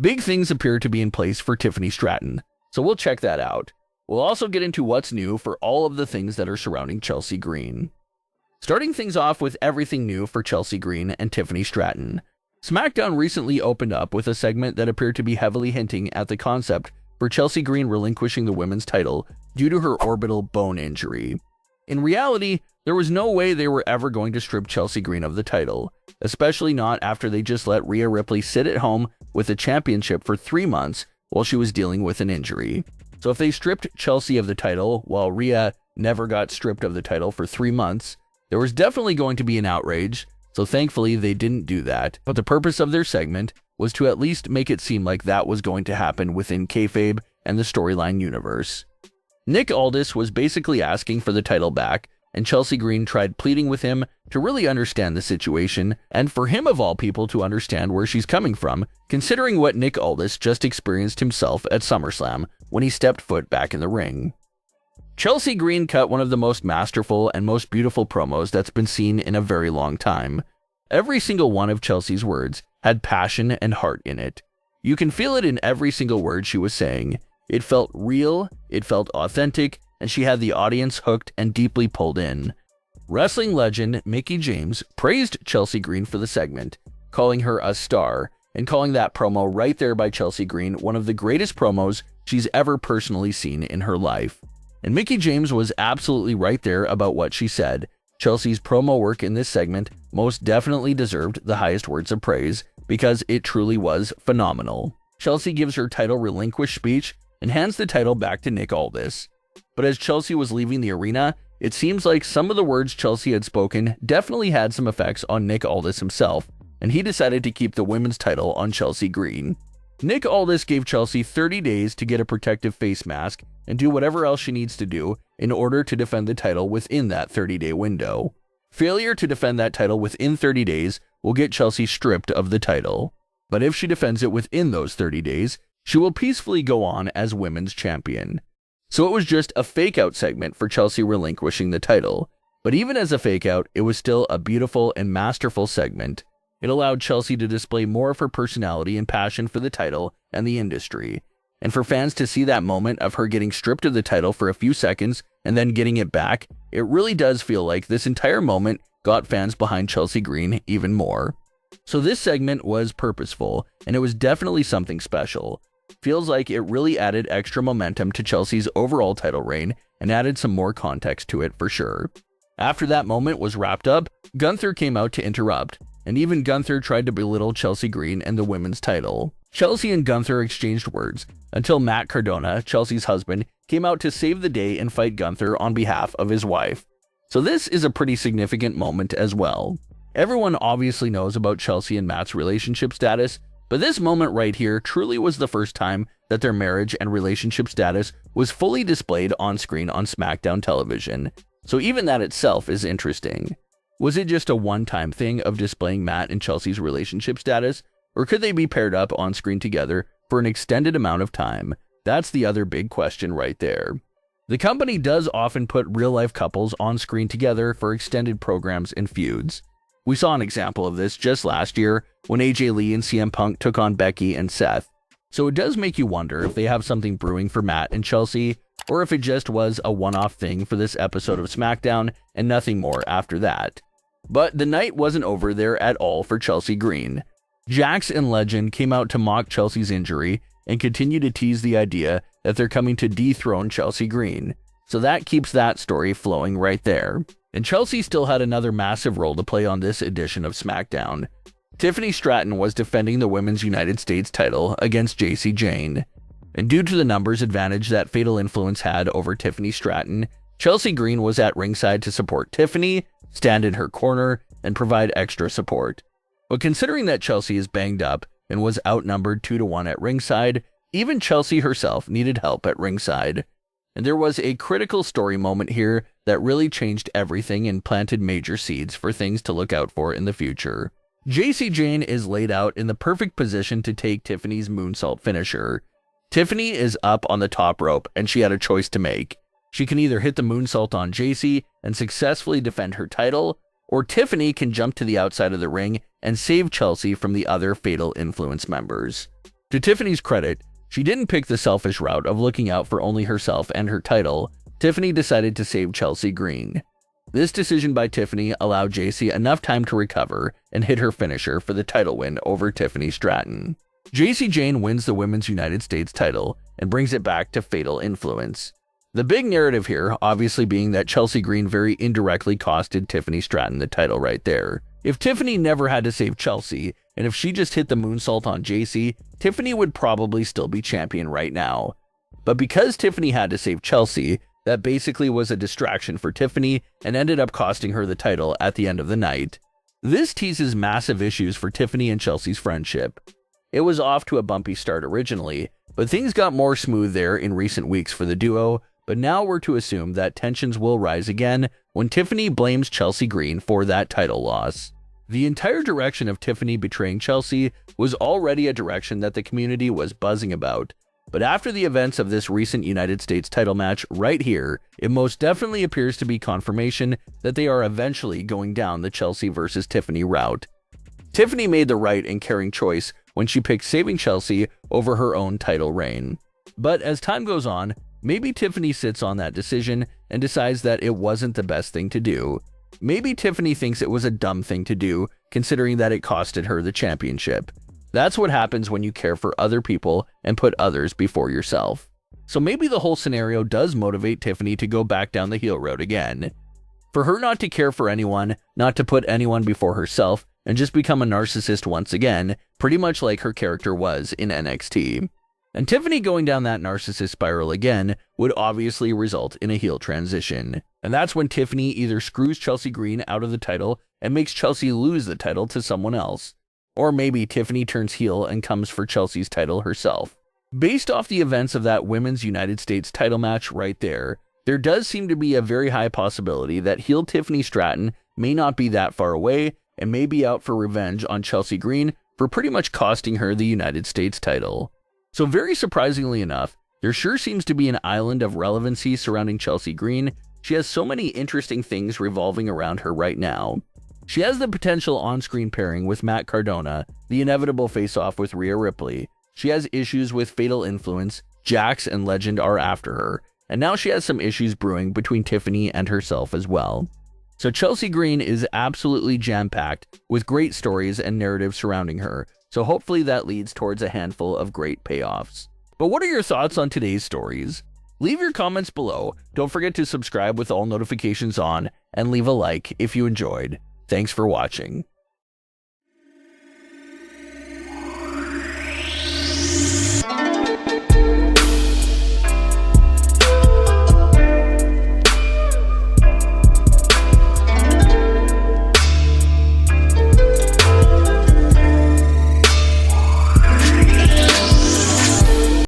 Big things appear to be in place for Tiffany Stratton, so we'll check that out. We'll also get into what's new for all of the things that are surrounding Chelsea Green. Starting things off with everything new for Chelsea Green and Tiffany Stratton. Smackdown recently opened up with a segment that appeared to be heavily hinting at the concept for Chelsea Green relinquishing the women's title due to her orbital bone injury. In reality, there was no way they were ever going to strip Chelsea Green of the title, especially not after they just let Rhea Ripley sit at home with the championship for 3 months while she was dealing with an injury. So if they stripped Chelsea of the title while Rhea never got stripped of the title for 3 months, there was definitely going to be an outrage, so thankfully they didn't do that. But the purpose of their segment was to at least make it seem like that was going to happen within kayfabe and the storyline universe. Nick Aldis was basically asking for the title back, and Chelsea Green tried pleading with him to really understand the situation, and for him of all people to understand where she's coming from, considering what Nick Aldis just experienced himself at SummerSlam when he stepped foot back in the ring. Chelsea Green cut one of the most masterful and most beautiful promos that's been seen in a very long time. Every single one of Chelsea's words had passion and heart in it. You can feel it in every single word she was saying. It felt real, it felt authentic, and she had the audience hooked and deeply pulled in. Wrestling legend Mickie James praised Chelsea Green for the segment, calling her a star, and calling that promo right there by Chelsea Green one of the greatest promos she's ever personally seen in her life. And Mickie James was absolutely right there about what she said. Chelsea's promo work in this segment most definitely deserved the highest words of praise because it truly was phenomenal. Chelsea gives her title relinquish speech and hands the title back to Nick Aldis. But as Chelsea was leaving the arena, it seems like some of the words Chelsea had spoken definitely had some effects on Nick Aldis himself, and he decided to keep the women's title on Chelsea Green. Nick Aldis gave Chelsea 30 days to get a protective face mask and do whatever else she needs to do in order to defend the title within that 30-day window. Failure to defend that title within 30 days will get Chelsea stripped of the title. But if she defends it within those 30 days, she will peacefully go on as women's champion. So it was just a fake-out segment for Chelsea relinquishing the title. But even as a fake-out, it was still a beautiful and masterful segment. It allowed Chelsea to display more of her personality and passion for the title and the industry. And for fans to see that moment of her getting stripped of the title for a few seconds and then getting it back, it really does feel like this entire moment got fans behind Chelsea Green even more. So this segment was purposeful, and it was definitely something special. Feels like it really added extra momentum to Chelsea's overall title reign and added some more context to it for sure. After that moment was wrapped up, Gunther came out to interrupt, and even Gunther tried to belittle Chelsea Green and the women's title. Chelsea and Gunther exchanged words until Matt Cardona, Chelsea's husband, came out to save the day and fight Gunther on behalf of his wife. So this is a pretty significant moment as well. Everyone obviously knows about Chelsea and Matt's relationship status, but this moment right here truly was the first time that their marriage and relationship status was fully displayed on screen on SmackDown television. So even that itself is interesting. Was it just a one-time thing of displaying Matt and Chelsea's relationship status, or could they be paired up on screen together for an extended amount of time? That's the other big question right there. The company does often put real-life couples on screen together for extended programs and feuds. We saw an example of this just last year when AJ Lee and CM Punk took on Becky and Seth. So it does make you wonder if they have something brewing for Matt and Chelsea, or if it just was a one-off thing for this episode of SmackDown and nothing more after that. But the night wasn't over there at all for Chelsea Green. Jax and Legend came out to mock Chelsea's injury and continue to tease the idea that they're coming to dethrone Chelsea Green. So that keeps that story flowing right there. And Chelsea still had another massive role to play on this edition of SmackDown. Tiffany Stratton was defending the Women's United States title against Jacy Jayne. And due to the numbers advantage that Fatal Influence had over Tiffany Stratton, Chelsea Green was at ringside to support Tiffany, stand in her corner, and provide extra support. But considering that Chelsea is banged up and was outnumbered 2-1 at ringside, even Chelsea herself needed help at ringside. And there was a critical story moment here that really changed everything and planted major seeds for things to look out for in the future. Jacy Jayne is laid out in the perfect position to take Tiffany's moonsault finisher. Tiffany is up on the top rope and she had a choice to make. She can either hit the moonsault on Jacy and successfully defend her title, or Tiffany can jump to the outside of the ring and save Chelsea from the other Fatal Influence members. To Tiffany's credit, she didn't pick the selfish route of looking out for only herself and her title. Tiffany decided to save Jacy Jayne. This decision by Tiffany allowed Jacy enough time to recover and hit her finisher for the title win over Tiffany Stratton. Jacy Jayne wins the Women's United States title and brings it back to Fatal Influence. The big narrative here obviously being that Jacy Jayne very indirectly costed Tiffany Stratton the title right there. If Tiffany never had to save Jacy, and if she just hit the moonsault on Jacy, Tiffany would probably still be champion right now. But because Tiffany had to save Jacy, that basically was a distraction for Tiffany and ended up costing her the title at the end of the night. This teases massive issues for Tiffany and Jacy's friendship. It was off to a bumpy start originally, but things got more smooth there in recent weeks for the duo, but now we're to assume that tensions will rise again when Tiffany blames Jacy Jayne for that title loss. The entire direction of Tiffany betraying Jacy was already a direction that the community was buzzing about, but after the events of this recent United States title match right here, it most definitely appears to be confirmation that they are eventually going down the Jacy versus Tiffany route. Tiffany made the right and caring choice when she picked saving Jacy over her own title reign. But as time goes on, maybe Tiffany sits on that decision and decides that it wasn't the best thing to do. Maybe Tiffany thinks it was a dumb thing to do, considering that it costed her the championship. That's what happens when you care for other people and put others before yourself. So maybe the whole scenario does motivate Tiffany to go back down the heel road again. For her not to care for anyone, not to put anyone before herself, and just become a narcissist once again, pretty much like her character was in NXT. And Tiffany going down that narcissist spiral again would obviously result in a heel transition. And that's when Tiffany either screws Jacy Jayne out of the title and makes Jacy lose the title to someone else. Or maybe Tiffany turns heel and comes for Jacy's title herself. Based off the events of that Women's United States title match right there does seem to be a very high possibility that heel Tiffany Stratton may not be that far away and may be out for revenge on Jacy Jayne for pretty much costing her the United States title. So very surprisingly enough, there sure seems to be an island of relevancy surrounding Jacy Jayne. She has so many interesting things revolving around her right now. She has the potential on-screen pairing with Matt Cardona, the inevitable face-off with Rhea Ripley. She has issues with Fatal Influence, Jax and Legend are after her, and now she has some issues brewing between Tiffany and herself as well. So Jacy Jayne is absolutely jam-packed with great stories and narratives surrounding her, so hopefully that leads towards a handful of great payoffs. But what are your thoughts on today's stories? Leave your comments below, don't forget to subscribe with all notifications on, and leave a like if you enjoyed. Thanks for watching.